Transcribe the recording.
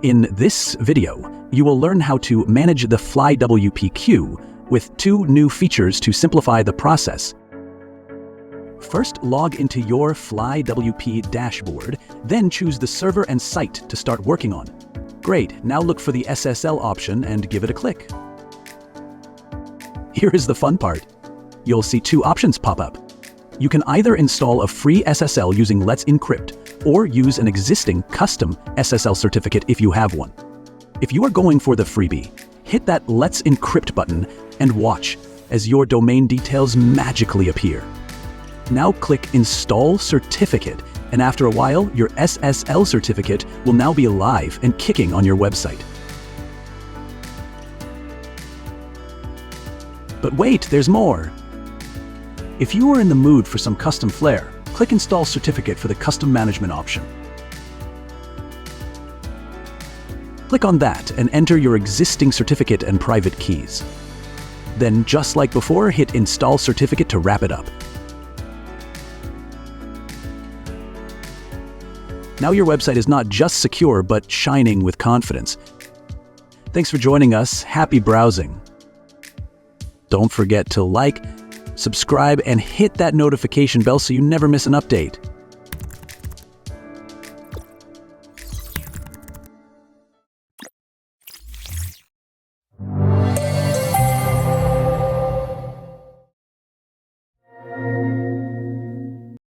In this video, you will learn how to manage the FlyWP queue with 2 new features to simplify the process. First, log into your FlyWP dashboard, then choose the server and site to start working on. Great, now look for the SSL option and give it a click. Here is the fun part. You'll see 2 options pop up. You can either install a free SSL using Let's Encrypt, or use an existing custom SSL certificate if you have one. If you are going for the freebie, hit that Let's Encrypt button and watch as your domain details magically appear. Now click Install Certificate, and after a while, your SSL certificate will now be live and kicking on your website. But wait, there's more. If you are in the mood for some custom flair, click Install Certificate for the Custom Management option. Click on that and enter your existing certificate and private keys. Then, just like before, hit Install Certificate to wrap it up. Now your website is not just secure, but shining with confidence. Thanks for joining us. Happy browsing. Don't forget to like, subscribe, and hit that notification bell so you never miss an update.